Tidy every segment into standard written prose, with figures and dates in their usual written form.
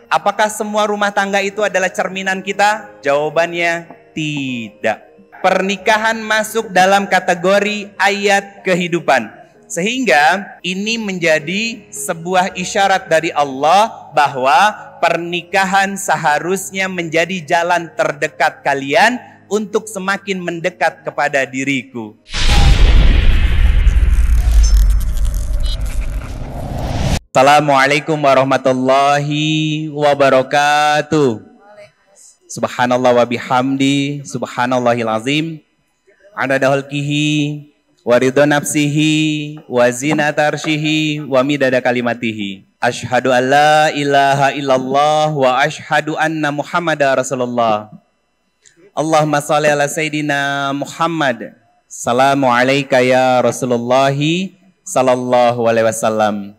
Apakah semua rumah tangga itu adalah cerminan kita? Jawabannya tidak. Pernikahan masuk dalam kategori ayat kehidupan. Sehingga ini menjadi sebuah isyarat dari Allah bahwa pernikahan seharusnya menjadi jalan terdekat kalian untuk semakin mendekat kepada diriku. Assalamualaikum warahmatullahi wabarakatuh. Subhanallah wa bihamdi, subhanallahil azim, adada khalqihi, wa ridha nafsihi, wa zinata arsyihi, wa midada kalimatihi. Asyhadu an la ilaha illallah wa asyhadu anna Muhammadar Rasulullah. Allahumma shalli ala sayyidina Muhammad. Assalamu alayka ya Rasulullah sallallahu alaihi wasallam.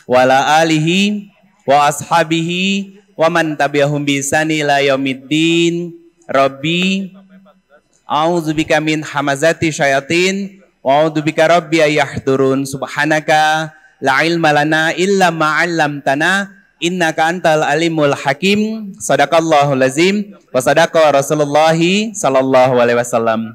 Wa ala alihi wa ashabihi wa man tabi'ahum bi ihsani ila yaumiddin. Rabbi a'udzubika min hamazati syayatin wa a'udzubika rabbi ayahdurun. Subhanaka la ilma lana illa ma 'allamtana innaka antal alimul hakim. Shadaqallahul azim wa sadaqa Rasulullah sallallahu alaihi wasallam.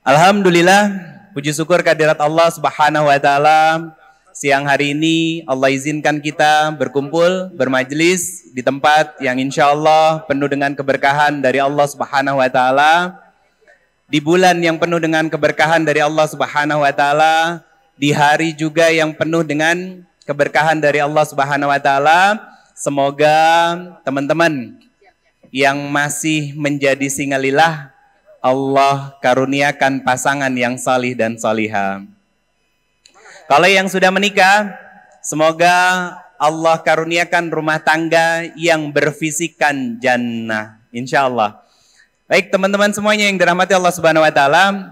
Alhamdulillah, puji syukur kehadirat Allah Subhanahu wa taala. Siang hari ini Allah izinkan kita berkumpul, bermajelis di tempat yang insya Allah penuh dengan keberkahan dari Allah Subhanahu wa taala. Di bulan yang penuh dengan keberkahan dari Allah Subhanahu wa taala, di hari juga yang penuh dengan keberkahan dari Allah Subhanahu wa taala. Semoga teman-teman yang masih menjadi singgalilah Allah karuniakan pasangan yang salih dan salihah. Kalau yang sudah menikah, semoga Allah karuniakan rumah tangga yang berfisikan jannah, insya Allah. Baik teman-teman semuanya yang dirahmati Allah Subhanahu wa taala,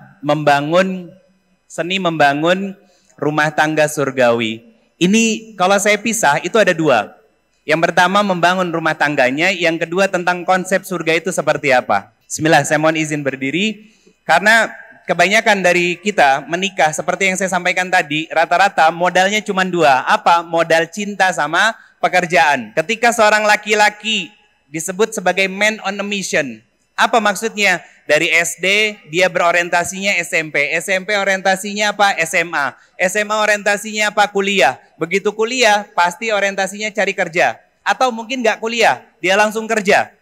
seni membangun rumah tangga surgawi. Ini kalau saya pisah itu ada dua. Yang pertama membangun rumah tangganya, yang kedua tentang konsep surga itu seperti apa. Bismillah, saya mohon izin berdiri karena kebanyakan dari kita menikah seperti yang saya sampaikan tadi, rata-rata modalnya cuma dua. Apa? Modal cinta sama pekerjaan. Ketika seorang laki-laki disebut sebagai man on a mission, apa maksudnya? Dari SD dia berorientasinya SMP, SMP orientasinya apa? SMA, SMA orientasinya apa? Kuliah. Begitu kuliah pasti orientasinya cari kerja. Atau mungkin nggak kuliah, dia langsung kerja.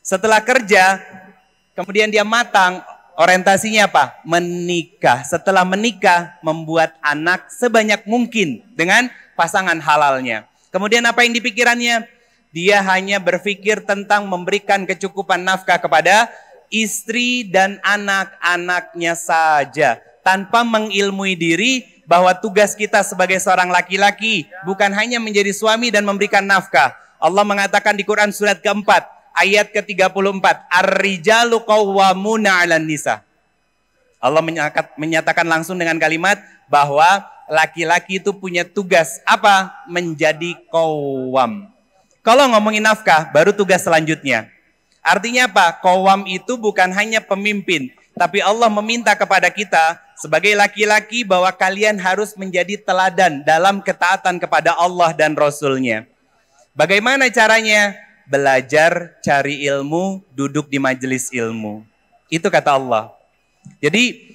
Setelah kerja, kemudian dia matang, orientasinya apa? Menikah. Setelah menikah, membuat anak sebanyak mungkin dengan pasangan halalnya. Kemudian apa yang dipikirannya? Dia hanya berpikir tentang memberikan kecukupan nafkah kepada istri dan anak-anaknya saja. Tanpa mengilmui diri bahwa tugas kita sebagai seorang laki-laki bukan hanya menjadi suami dan memberikan nafkah. Allah mengatakan di Quran surat keempat, ayat ke-34, Ar-rijalu qawwamuna 'alan nisa. Allah menyatakan langsung dengan kalimat bahwa laki-laki itu punya tugas apa? Menjadi qawwam. Kalau ngomongin nafkah, baru tugas selanjutnya. Artinya apa? Qawwam itu bukan hanya pemimpin, tapi Allah meminta kepada kita sebagai laki-laki bahwa kalian harus menjadi teladan dalam ketaatan kepada Allah dan Rasul-Nya. Bagaimana caranya? Belajar, cari ilmu, duduk di majelis ilmu. Itu kata Allah. Jadi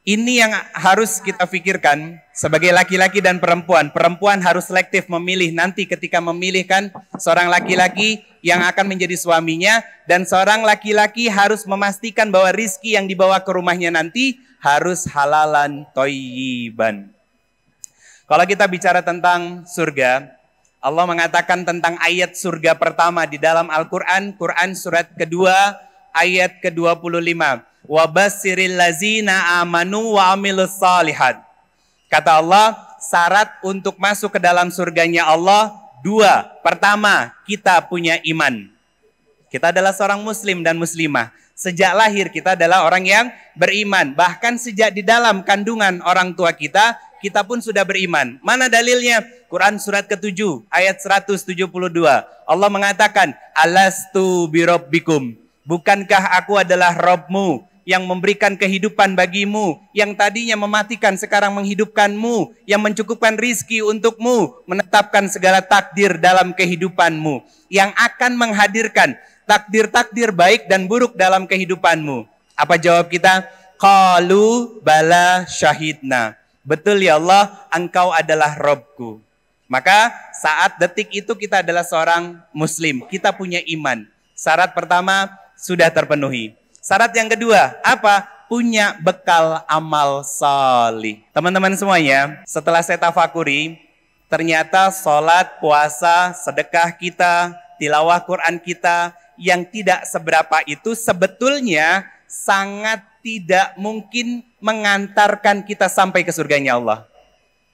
ini yang harus kita pikirkan sebagai laki-laki dan perempuan. Perempuan harus selektif memilih nanti ketika memilihkan seorang laki-laki yang akan menjadi suaminya. Dan seorang laki-laki harus memastikan bahwa rizki yang dibawa ke rumahnya nanti harus halalan thayyiban. Kalau kita bicara tentang surga, Allah mengatakan tentang ayat surga pertama di dalam Al-Quran, Quran surat kedua, ayat ke-25. Wabassiril lazina amanu wa amilus salihat. Kata Allah, syarat untuk masuk ke dalam surganya Allah, dua. Pertama, kita punya iman. Kita adalah seorang muslim dan muslimah. Sejak lahir kita adalah orang yang beriman. Bahkan sejak di dalam kandungan orang tua kita pun sudah beriman. Mana dalilnya? Quran surat ke-7 ayat 172. Allah mengatakan, Alastu birabbikum. Bukankah aku adalah Rabbmu? yang memberikan kehidupan bagimu, yang tadinya mematikan sekarang menghidupkanmu, yang mencukupkan rizki untukmu, menetapkan segala takdir dalam kehidupanmu, yang akan menghadirkan takdir-takdir baik dan buruk dalam kehidupanmu. Apa jawab kita? Qalu bala syahidna. Betul ya Allah, engkau adalah Robku. Maka saat detik itu kita adalah seorang muslim, kita punya iman. Syarat pertama sudah terpenuhi. Syarat yang kedua, apa? Punya bekal amal salih. Teman-teman semuanya, setelah saya tafakuri, ternyata sholat, puasa, sedekah kita, tilawah Quran kita, yang tidak seberapa itu sebetulnya sangat tidak mungkin mengantarkan kita sampai ke surganya Allah.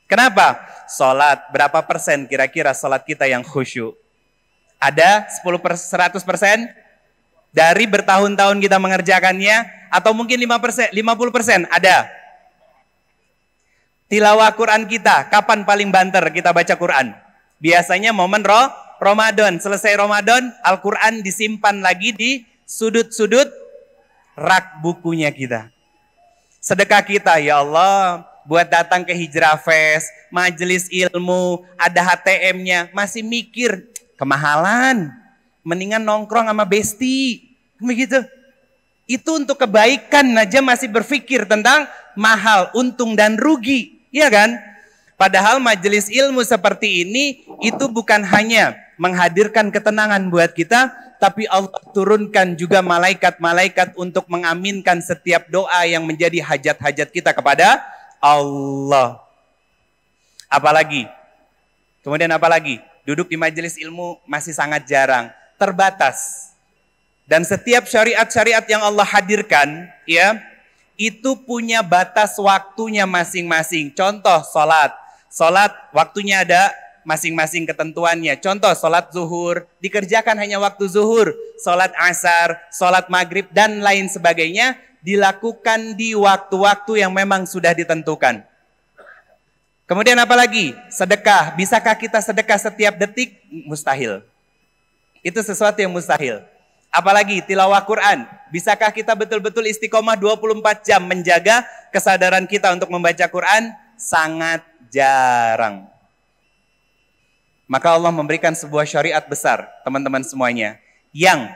Kenapa? Sholat, berapa persen kira-kira sholat kita yang khusyuk? Ada 100%? Dari bertahun-tahun kita mengerjakannya, atau mungkin 50%, ada. Tilawah Quran kita, kapan paling banter kita baca Quran? Biasanya momen Ramadan, selesai Ramadan, Al-Quran disimpan lagi di sudut-sudut rak bukunya kita. Sedekah kita, ya Allah, buat datang ke Hijrah Fest, majelis ilmu, ada HTM-nya, masih mikir, kemahalan. Mendingan nongkrong sama besti. Begitu. Itu untuk kebaikan aja masih berpikir tentang mahal, untung dan rugi. Iya kan? Padahal majelis ilmu seperti ini itu bukan hanya menghadirkan ketenangan buat kita, tapi Allah turunkan juga malaikat-malaikat untuk mengaminkan setiap doa yang menjadi hajat-hajat kita kepada Allah. Apalagi? Kemudian apalagi? Duduk di majelis ilmu masih sangat jarang. Terbatas. Dan setiap syariat-syariat yang Allah hadirkan, ya, itu punya batas waktunya masing-masing. Contoh sholat. Sholat waktunya ada masing-masing ketentuannya. Contoh sholat zuhur, dikerjakan hanya waktu zuhur. Sholat asar, sholat maghrib, dan lain sebagainya, dilakukan di waktu-waktu yang memang sudah ditentukan. Kemudian apa lagi? Sedekah. Bisakah kita sedekah setiap detik? Mustahil. Itu sesuatu yang mustahil. Apalagi tilawah Quran. Bisakah kita betul-betul istiqomah 24 jam menjaga kesadaran kita untuk membaca Quran? Sangat jarang. Maka Allah memberikan sebuah syariat besar, teman-teman semuanya. Yang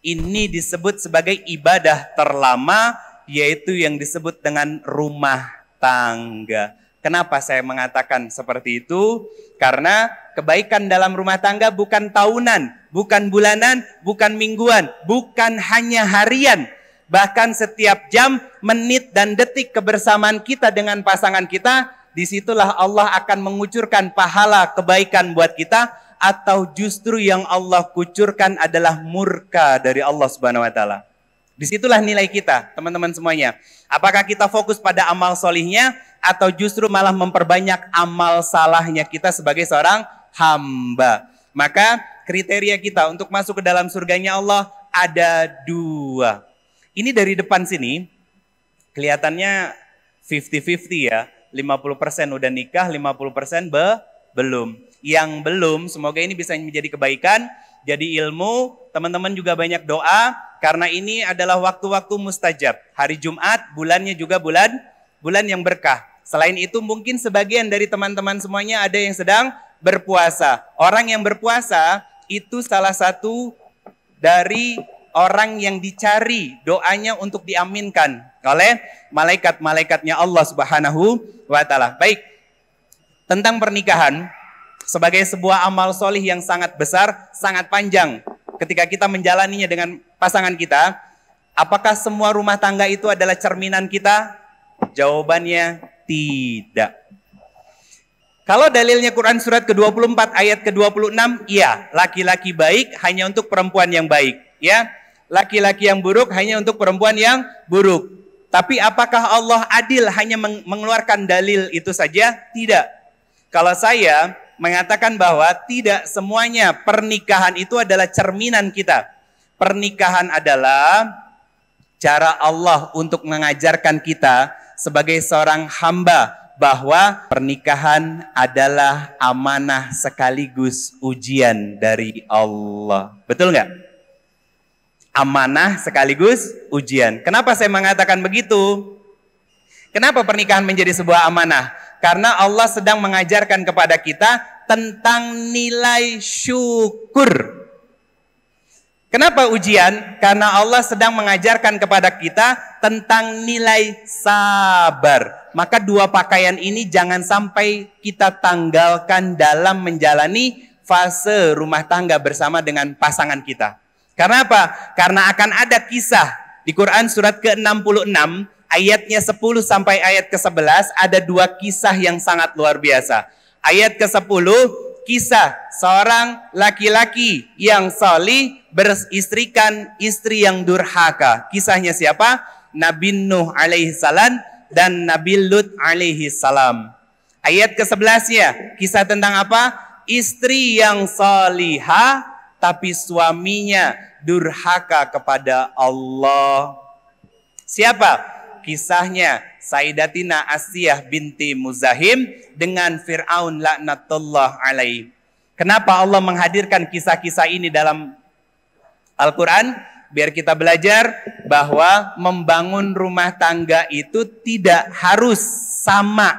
ini disebut sebagai ibadah terlama, yaitu yang disebut dengan rumah tangga. Kenapa saya mengatakan seperti itu? Karena kebaikan dalam rumah tangga bukan tahunan, bukan bulanan, bukan mingguan, bukan hanya harian. Bahkan setiap jam, menit, dan detik kebersamaan kita dengan pasangan kita, disitulah Allah akan mengucurkan pahala kebaikan buat kita, atau justru yang Allah kucurkan adalah murka dari Allah Subhanahu wa Ta'ala. Disitulah nilai kita, teman-teman semuanya. Apakah kita fokus pada amal solihnya, atau justru malah memperbanyak amal salahnya kita sebagai seorang hamba? Maka kriteria kita untuk masuk ke dalam surganya Allah ada dua. Ini dari depan sini, kelihatannya 50-50 ya. 50% udah nikah, 50% belum. Yang belum, semoga ini bisa menjadi kebaikan, jadi ilmu, teman-teman juga banyak doa, karena ini adalah waktu-waktu mustajab. Hari Jumat, bulannya juga bulan yang berkah. Selain itu mungkin sebagian dari teman-teman semuanya ada yang sedang berpuasa. Orang yang berpuasa itu salah satu dari orang yang dicari doanya untuk diaminkan oleh malaikat-malaikatnya Allah Subhanahu wa Ta'ala. Baik, tentang pernikahan sebagai sebuah amal solih yang sangat besar, sangat panjang. Ketika kita menjalaninya dengan pasangan kita, apakah semua rumah tangga itu adalah cerminan kita? Jawabannya tidak. Kalau dalilnya Quran surat ke-24 ayat ke-26, iya, laki-laki baik hanya untuk perempuan yang baik, ya. Laki-laki yang buruk hanya untuk perempuan yang buruk. Tapi apakah Allah adil hanya mengeluarkan dalil itu saja? Tidak. Kalau saya mengatakan bahwa tidak semuanya pernikahan itu adalah cerminan kita. Pernikahan adalah cara Allah untuk mengajarkan kita sebagai seorang hamba bahwa pernikahan adalah amanah sekaligus ujian dari Allah. Betul nggak? Amanah sekaligus ujian. Kenapa saya mengatakan begitu? Kenapa pernikahan menjadi sebuah amanah? Karena Allah sedang mengajarkan kepada kita tentang nilai syukur. Kenapa ujian? Karena Allah sedang mengajarkan kepada kita tentang nilai sabar. Maka dua pakaian ini jangan sampai kita tanggalkan dalam menjalani fase rumah tangga bersama dengan pasangan kita. Karena apa? Karena akan ada kisah di Quran surat ke-66 ayatnya 10 sampai ayat ke-11 ada dua kisah yang sangat luar biasa. Ayat ke-10 kisah seorang laki-laki yang salih beristrikan istri yang durhaka. Kisahnya siapa? Nabi Nuh alaihi salam dan Nabi Lut alaihi salam. Ayat ke-11-nya kisah tentang apa? Istri yang salihah tapi suaminya durhaka kepada Allah. Siapa? Kisahnya Sayyidatina Asiyah binti Muzahim dengan Fir'aun laknatullah alaih. Kenapa Allah menghadirkan kisah-kisah ini dalam Al-Quran? Biar kita belajar bahwa membangun rumah tangga itu tidak harus sama.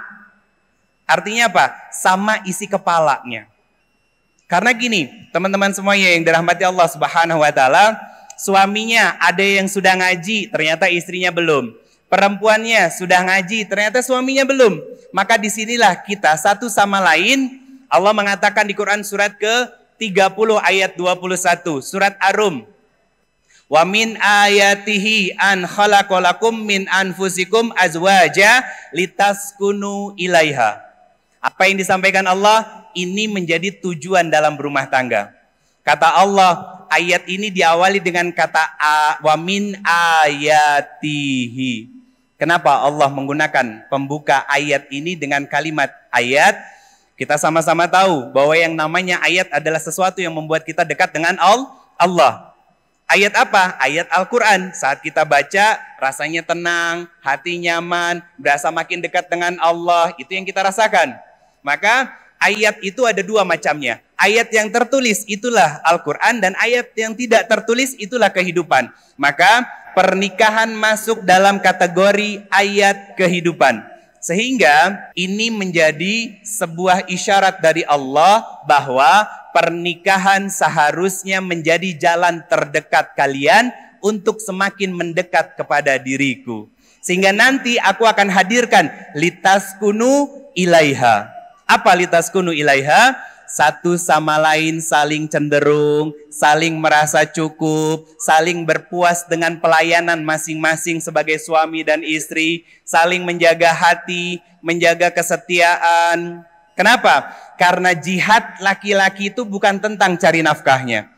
Artinya apa? Sama isi kepalanya. Karena gini, teman-teman semuanya yang dirahmati Allah Subhanahu wa taala, suaminya ada yang sudah ngaji, ternyata istrinya belum. Perempuannya sudah ngaji, ternyata suaminya belum. Maka disinilah kita satu sama lain. Allah mengatakan di Quran surat ke-30 ayat 21, surat Ar-Rum. Wa min ayatihi an khalaqalakum min anfusikum azwaja litaskunu ilaiha. Apa yang disampaikan Allah? Ini menjadi tujuan dalam berumah tangga. Kata Allah, ayat ini diawali dengan kata wa min ayatihi. Kenapa Allah menggunakan pembuka ayat ini dengan kalimat ayat? Kita sama-sama tahu bahwa yang namanya ayat adalah sesuatu yang membuat kita dekat dengan Allah. Ayat apa? Ayat Al-Quran. Saat kita baca, rasanya tenang, hati nyaman, berasa makin dekat dengan Allah. Itu yang kita rasakan. Maka ayat itu ada dua macamnya. Ayat yang tertulis itulah Al-Quran dan ayat yang tidak tertulis itulah kehidupan. Maka pernikahan masuk dalam kategori ayat kehidupan. Sehingga ini menjadi sebuah isyarat dari Allah bahwa pernikahan seharusnya menjadi jalan terdekat kalian untuk semakin mendekat kepada diriku. Sehingga nanti aku akan hadirkan litaskunu ilaiha. Apa litaskunu ilaiha? Satu sama lain saling cenderung, saling merasa cukup, saling berpuas dengan pelayanan masing-masing sebagai suami dan istri, saling menjaga hati, menjaga kesetiaan. Kenapa? Karena jihad laki-laki itu bukan tentang cari nafkahnya.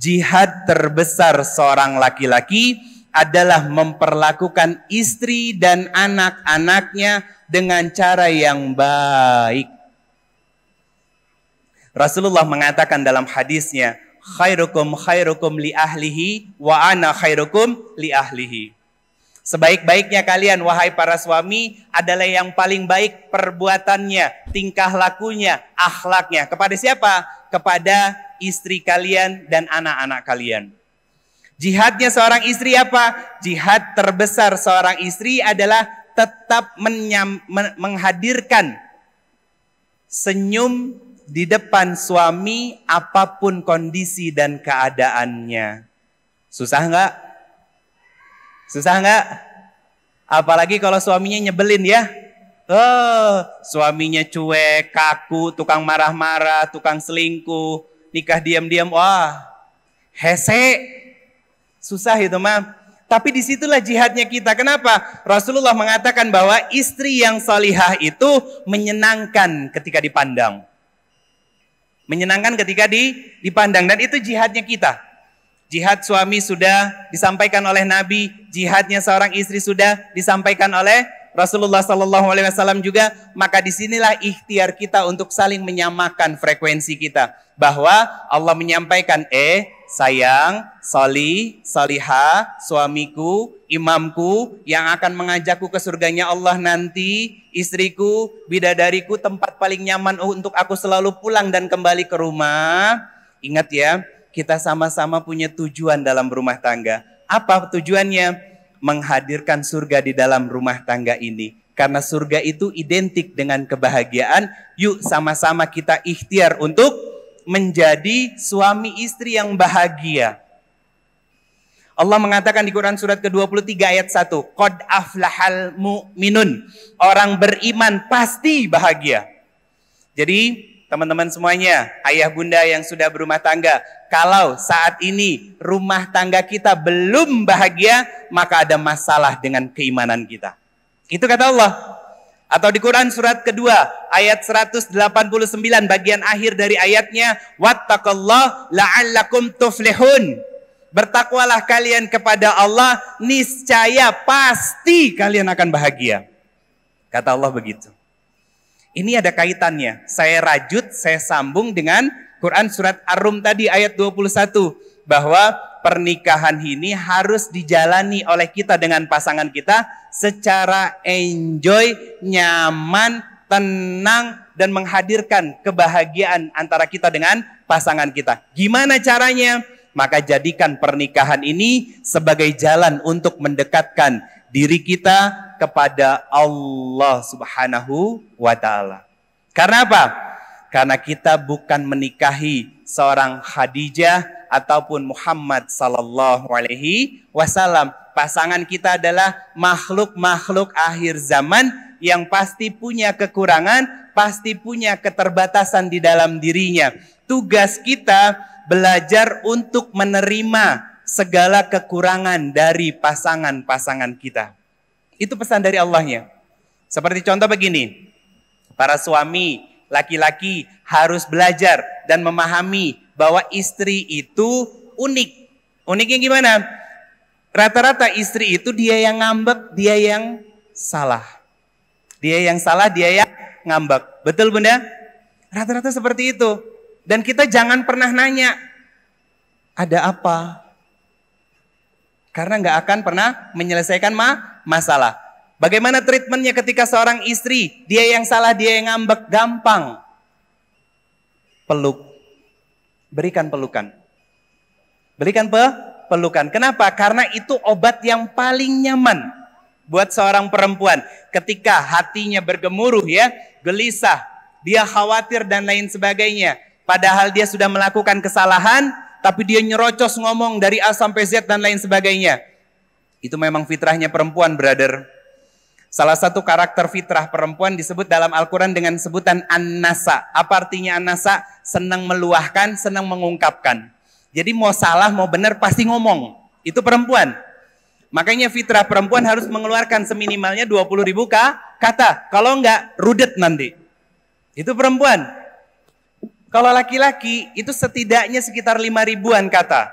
Jihad terbesar seorang laki-laki adalah memperlakukan istri dan anak-anaknya dengan cara yang baik. Rasulullah mengatakan dalam hadisnya, khairukum khairukum li ahlihi wa ana khairukum li ahlihi. Sebaik-baiknya kalian wahai para suami adalah yang paling baik perbuatannya, tingkah lakunya, akhlaknya. Kepada siapa? Kepada istri kalian dan anak-anak kalian. Jihadnya seorang istri apa? Jihad terbesar seorang istri adalah tetap menghadirkan senyum di depan suami apapun kondisi dan keadaannya. Susah nggak? Susah nggak? Apalagi kalau suaminya nyebelin ya. Suaminya cuek, kaku, tukang marah-marah, tukang selingkuh, nikah diam-diam, wah, hese. Susah itu mah. Tapi disitulah jihadnya kita. Kenapa? Rasulullah mengatakan bahwa istri yang salihah itu menyenangkan ketika dipandang. Menyenangkan ketika dipandang. Dan itu jihadnya kita. Jihad suami sudah disampaikan oleh Nabi. Jihadnya seorang istri sudah disampaikan oleh Rasulullah SAW juga. Maka disinilah ikhtiar kita untuk saling menyamakan frekuensi kita. Bahwa Allah menyampaikan, sayang, soli, soliha, suamiku, imamku yang akan mengajakku ke surganya Allah nanti, istriku, bidadariku, tempat paling nyaman untuk aku selalu pulang dan kembali ke rumah. Ingat ya, kita sama-sama punya tujuan dalam rumah tangga. Apa tujuannya? Menghadirkan surga di dalam rumah tangga ini. Karena surga itu identik dengan kebahagiaan. Yuk sama-sama kita ikhtiar untuk menjadi suami istri yang bahagia. Allah mengatakan di Quran surat ke-23 ayat 1. Qad aflahal mu'minun. Orang beriman pasti bahagia. Jadi teman-teman semuanya, ayah bunda yang sudah berumah tangga, kalau saat ini rumah tangga kita belum bahagia, maka ada masalah dengan keimanan kita. Itu kata Allah. Atau di Quran surat kedua ayat 189 bagian akhir dari ayatnya, wattaqallah la'allakum tuflihun. Bertakwalah kalian kepada Allah, niscaya pasti kalian akan bahagia. Kata Allah begitu. Ini ada kaitannya. Saya rajut, saya sambung dengan Quran surat Ar-Rum tadi ayat 21. Bahwa pernikahan ini harus dijalani oleh kita dengan pasangan kita secara enjoy, nyaman, tenang, dan menghadirkan kebahagiaan antara kita dengan pasangan kita. Gimana caranya? Maka jadikan pernikahan ini sebagai jalan untuk mendekatkan diri kita kepada Allah Subhanahu wa Ta'ala. Karena apa? Karena kita bukan menikahi seorang Khadijah ataupun Muhammad sallallahu alaihi wasallam. Pasangan kita adalah makhluk-makhluk akhir zaman yang pasti punya kekurangan, pasti punya keterbatasan di dalam dirinya. Tugas kita belajar untuk menerima segala kekurangan dari pasangan-pasangan kita. Itu pesan dari Allahnya. Seperti contoh begini, para suami, laki-laki harus belajar dan memahami bahwa istri itu unik. Uniknya gimana? Rata-rata istri itu dia yang ngambek, dia yang salah. Dia yang salah, dia yang ngambek. Betul bunda? Rata-rata seperti itu. Dan kita jangan pernah nanya, ada apa? Karena nggak akan pernah menyelesaikan masalah. Bagaimana treatmentnya ketika seorang istri, dia yang salah, dia yang ngambek? Gampang. Peluk. Berikan pelukan. Berikan pelukan. Kenapa? Karena itu obat yang paling nyaman buat seorang perempuan. Ketika hatinya bergemuruh ya, gelisah, dia khawatir dan lain sebagainya. Padahal dia sudah melakukan kesalahan, tapi dia nyerocos ngomong dari A sampai Z dan lain sebagainya. Itu memang fitrahnya perempuan, brother. Salah satu karakter fitrah perempuan disebut dalam Al-Quran dengan sebutan an-nasa. Apa artinya an-nasa? Senang meluahkan, senang mengungkapkan. Jadi mau salah, mau benar, pasti ngomong. Itu perempuan. Makanya fitrah perempuan harus mengeluarkan seminimalnya 20.000 kata. Kalau enggak, rudet nanti. Itu perempuan. Kalau laki-laki itu setidaknya sekitar 5.000-an kata.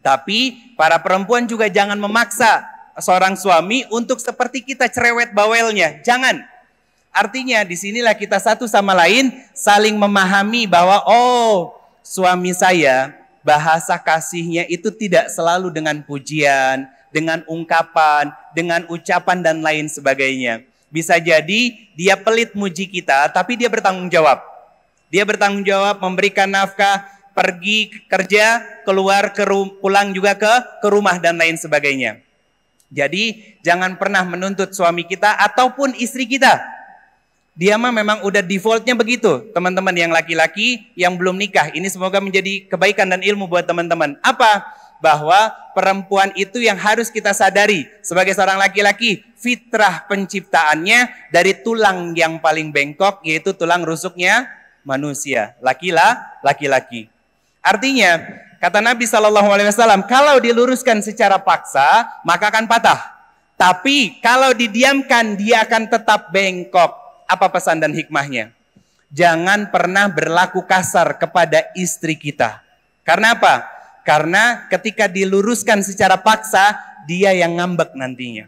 Tapi para perempuan juga jangan memaksa seorang suami untuk seperti kita cerewet bawelnya. Jangan. Artinya disinilah kita satu sama lain saling memahami bahwa suami saya bahasa kasihnya itu tidak selalu dengan pujian, dengan ungkapan, dengan ucapan dan lain sebagainya. Bisa jadi dia pelit muji kita tapi dia bertanggung jawab. Dia bertanggung jawab memberikan nafkah, pergi kerja, keluar pulang juga ke rumah dan lain sebagainya. Jadi jangan pernah menuntut suami kita ataupun istri kita. Dia memang udah defaultnya begitu. Teman-teman yang laki-laki yang belum nikah, ini semoga menjadi kebaikan dan ilmu buat teman-teman. Apa? Bahwa perempuan itu yang harus kita sadari sebagai seorang laki-laki, fitrah penciptaannya dari tulang yang paling bengkok, yaitu tulang rusuknya manusia, laki-laki. Artinya, kata Nabi SAW, kalau diluruskan secara paksa, maka akan patah. Tapi kalau didiamkan, dia akan tetap bengkok. Apa pesan dan hikmahnya? Jangan pernah berlaku kasar kepada istri kita. Karena apa? Karena ketika diluruskan secara paksa, dia yang ngambek nantinya.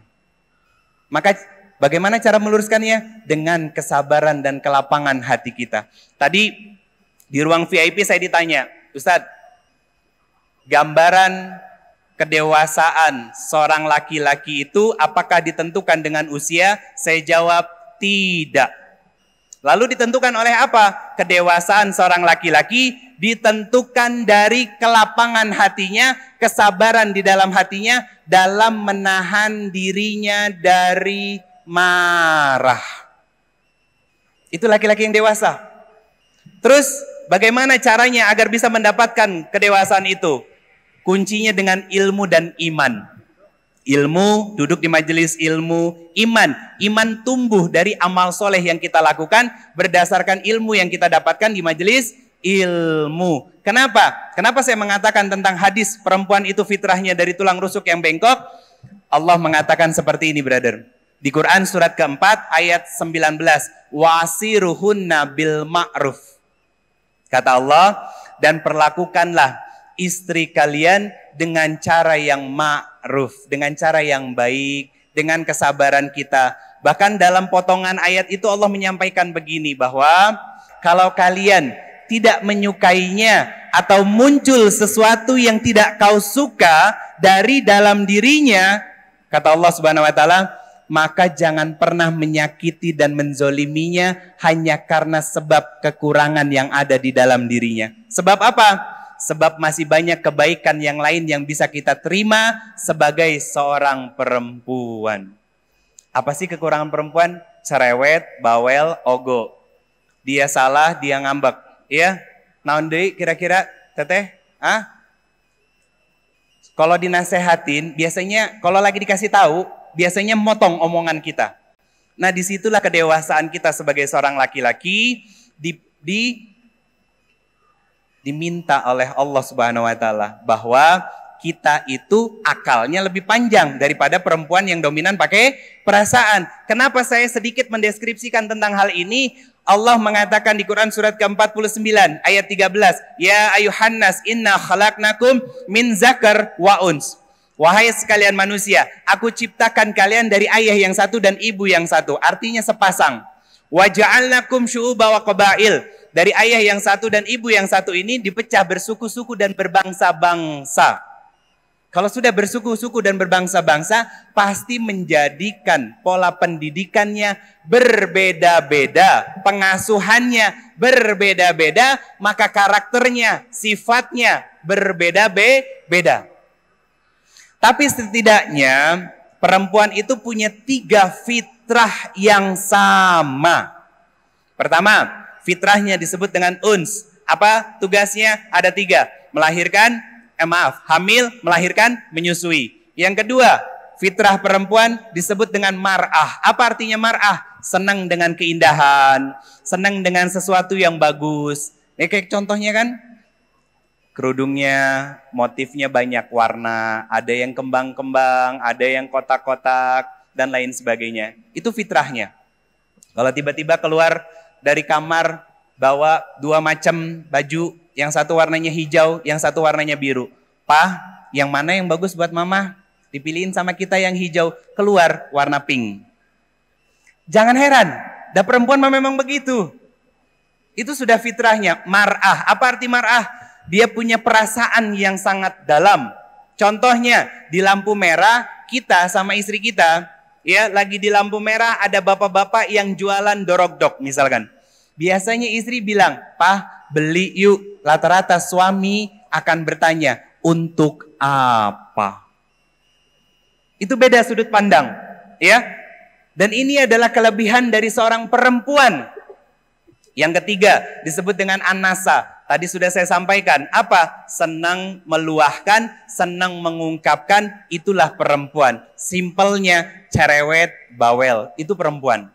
Maka bagaimana cara meluruskannya? Dengan kesabaran dan kelapangan hati kita. Tadi di ruang VIP saya ditanya, Ustadz, gambaran kedewasaan seorang laki-laki itu apakah ditentukan dengan usia? Saya jawab, tidak. Lalu ditentukan oleh apa? Kedewasaan seorang laki-laki ditentukan dari kelapangan hatinya, kesabaran di dalam hatinya, dalam menahan dirinya dari marah. Itu laki-laki yang dewasa. Terus bagaimana caranya agar bisa mendapatkan kedewasaan itu? Kuncinya dengan ilmu dan iman. Ilmu, duduk di majelis ilmu, iman. Iman tumbuh dari amal soleh yang kita lakukan berdasarkan ilmu yang kita dapatkan di majelis ilmu. Kenapa? Kenapa saya mengatakan tentang hadis perempuan itu fitrahnya dari tulang rusuk yang bengkok? Allah mengatakan seperti ini, brother. Di Quran surat keempat ayat 19. Wasiruhunna bil ma'ruf. Kata Allah, dan perlakukanlah istri kalian dengan cara yang ma'ruf, dengan cara yang baik, dengan kesabaran kita. Bahkan dalam potongan ayat itu Allah menyampaikan begini, bahwa kalau kalian tidak menyukainya atau muncul sesuatu yang tidak kau suka dari dalam dirinya, kata Allah Subhanahu wa taala, maka jangan pernah menyakiti dan menzoliminya hanya karena sebab kekurangan yang ada di dalam dirinya. Sebab apa? Sebab masih banyak kebaikan yang lain yang bisa kita terima sebagai seorang perempuan. Apa sih kekurangan perempuan? Cerewet, bawel, ogo. Dia salah, dia ngambek. Ya? Naon deui kira-kira teteh? Kalau dinasehatin, biasanya kalau lagi dikasih tahu, biasanya motong omongan kita. Nah, disitulah kedewasaan kita sebagai seorang laki-laki diminta oleh Allah Subhanahu wa taala bahwa kita itu akalnya lebih panjang daripada perempuan yang dominan pakai perasaan. Kenapa saya sedikit mendeskripsikan tentang hal ini? Allah mengatakan di Quran surat ke-49 ayat 13, ya ayuhannas inna khalaqnakum min zakar wa uns. Wahai sekalian manusia, aku ciptakan kalian dari ayah yang satu dan ibu yang satu. Artinya sepasang. Wa ja'alnakum syu'uba wa qabail. Dari ayah yang satu dan ibu yang satu ini dipecah bersuku-suku dan berbangsa-bangsa. Kalau sudah bersuku-suku dan berbangsa-bangsa, pasti menjadikan pola pendidikannya berbeda-beda, pengasuhannya berbeda-beda, maka karakternya, sifatnya berbeda-beda. Tapi setidaknya perempuan itu punya 3 fitrah yang sama. Pertama, fitrahnya disebut dengan uns. Apa tugasnya? Ada 3. Melahirkan, hamil, melahirkan, menyusui. Yang kedua, fitrah perempuan disebut dengan mar'ah. Apa artinya mar'ah? Senang dengan keindahan, senang dengan sesuatu yang bagus. Kayak contohnya kan, kerudungnya motifnya banyak warna, ada yang kembang-kembang, ada yang kotak-kotak, dan lain sebagainya. Itu fitrahnya. Kalau tiba-tiba keluar dari kamar, bawa 2 macam baju, yang satu warnanya hijau, yang satu warnanya biru. Pak, yang mana yang bagus buat mama? Dipilihin sama kita yang hijau, keluar warna pink. Jangan heran, dah perempuan memang begitu. Itu sudah fitrahnya, mar'ah. Apa arti mar'ah? Dia punya perasaan yang sangat dalam. Contohnya, di lampu merah, kita sama istri kita, ya lagi di lampu merah, ada bapak-bapak yang jualan dorok-dok misalkan. Biasanya istri bilang, "Pak, beli yuk." Rata-rata suami akan bertanya, "Untuk apa?" Itu beda sudut pandang, ya. Dan ini adalah kelebihan dari seorang perempuan. Yang ketiga disebut dengan anasa. Tadi sudah saya sampaikan, apa? Senang meluahkan, senang mengungkapkan, itulah perempuan. Simpelnya cerewet, bawel, itu perempuan.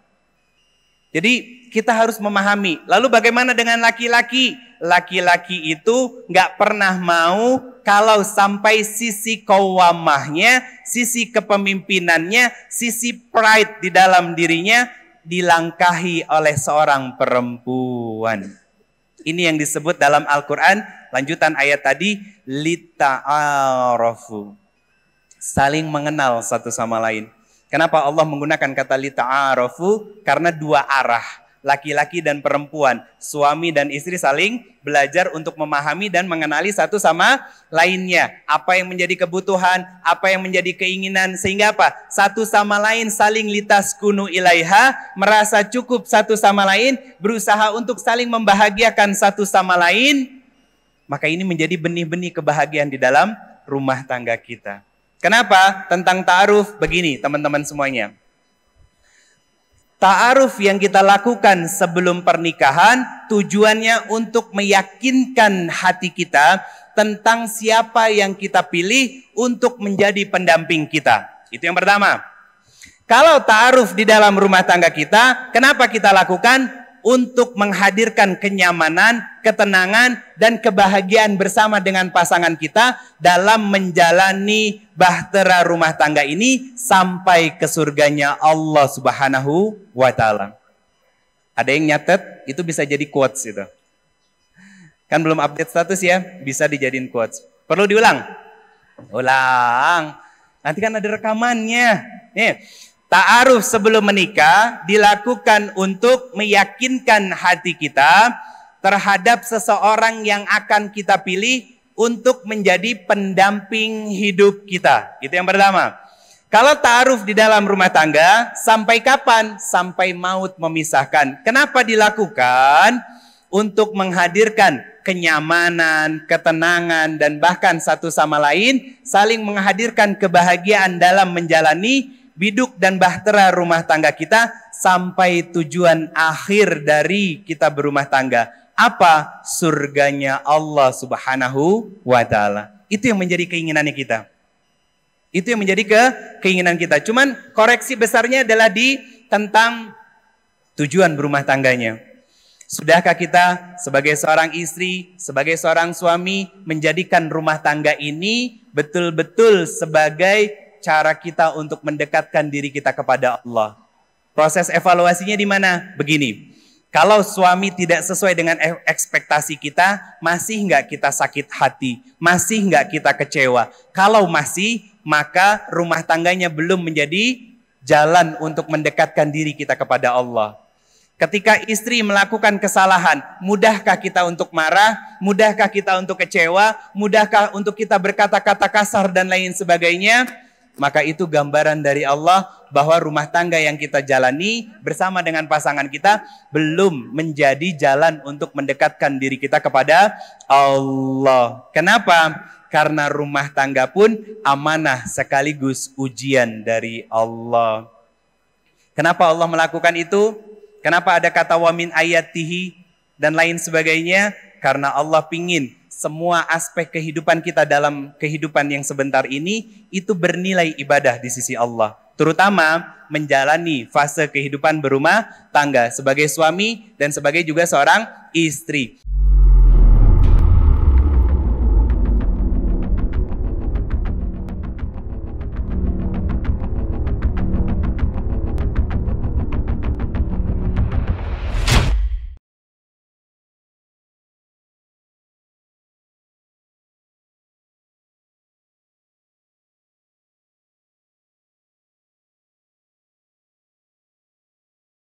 Jadi kita harus memahami. Lalu bagaimana dengan laki-laki? Laki-laki itu nggak pernah mau kalau sampai sisi qawwamahnya, sisi kepemimpinannya, sisi pride di dalam dirinya dilangkahi oleh seorang perempuan. Ini yang disebut dalam Al-Quran, lanjutan ayat tadi, lita'arafu. Saling mengenal satu sama lain. Kenapa Allah menggunakan kata lita'arafu? Karena 2 arah. laki-laki dan perempuan, suami dan istri saling belajar untuk memahami dan mengenali satu sama lainnya. Apa yang menjadi kebutuhan, apa yang menjadi keinginan, sehingga apa? Satu sama lain saling litaskunu ilaiha, merasa cukup satu sama lain, berusaha untuk saling membahagiakan satu sama lain. Maka ini menjadi benih-benih kebahagiaan di dalam rumah tangga kita. Kenapa? Tentang ta'aruf begini teman-teman semuanya. Ta'aruf yang kita lakukan sebelum pernikahan tujuannya untuk meyakinkan hati kita tentang siapa yang kita pilih untuk menjadi pendamping kita. Itu yang pertama. Kalau ta'aruf di dalam rumah tangga kita, kenapa kita lakukan? Untuk menghadirkan kenyamanan, ketenangan, dan kebahagiaan bersama dengan pasangan kita dalam menjalani bahtera rumah tangga ini sampai ke surganya Allah Subhanahu wa Ta'ala. Ada yang nyatet, itu bisa jadi quotes itu. Kan belum update status ya, bisa dijadiin quotes. Perlu diulang? Ulang. Nanti kan ada rekamannya. Nih. Ta'aruf sebelum menikah dilakukan untuk meyakinkan hati kita terhadap seseorang yang akan kita pilih untuk menjadi pendamping hidup kita. Itu yang pertama. Kalau ta'aruf di dalam rumah tangga, sampai kapan? Sampai maut memisahkan. Kenapa dilakukan? Untuk menghadirkan kenyamanan, ketenangan, dan bahkan satu sama lain saling menghadirkan kebahagiaan dalam menjalani biduk dan bahtera rumah tangga kita sampai tujuan akhir dari kita berumah tangga. Apa? Surganya Allah Subhanahu wa Ta'ala. Itu yang menjadi keinginannya kita. Itu yang menjadi keinginan kita. Cuman koreksi besarnya adalah di tentang tujuan berumah tangganya. Sudahkah kita sebagai seorang istri, sebagai seorang suami menjadikan rumah tangga ini betul-betul sebagai cara kita untuk mendekatkan diri kita kepada Allah? Proses evaluasinya di mana? Begini, kalau suami tidak sesuai dengan ekspektasi kita, masih nggak kita sakit hati? Masih nggak kita kecewa? Kalau masih, maka rumah tangganya belum menjadi jalan untuk mendekatkan diri kita kepada Allah. Ketika istri melakukan kesalahan, mudahkah kita untuk marah? Mudahkah kita untuk kecewa? Mudahkah untuk kita berkata-kata kasar dan lain sebagainya? Maka itu gambaran dari Allah bahwa rumah tangga yang kita jalani bersama dengan pasangan kita belum menjadi jalan untuk mendekatkan diri kita kepada Allah. Kenapa? Karena rumah tangga pun amanah sekaligus ujian dari Allah. Kenapa Allah melakukan itu? Kenapa ada kata wa min ayatihi dan lain sebagainya? Karena Allah pingin semua aspek kehidupan kita dalam kehidupan yang sebentar ini itu bernilai ibadah di sisi Allah. Terutama menjalani fase kehidupan berumah tangga sebagai suami dan sebagai juga seorang istri.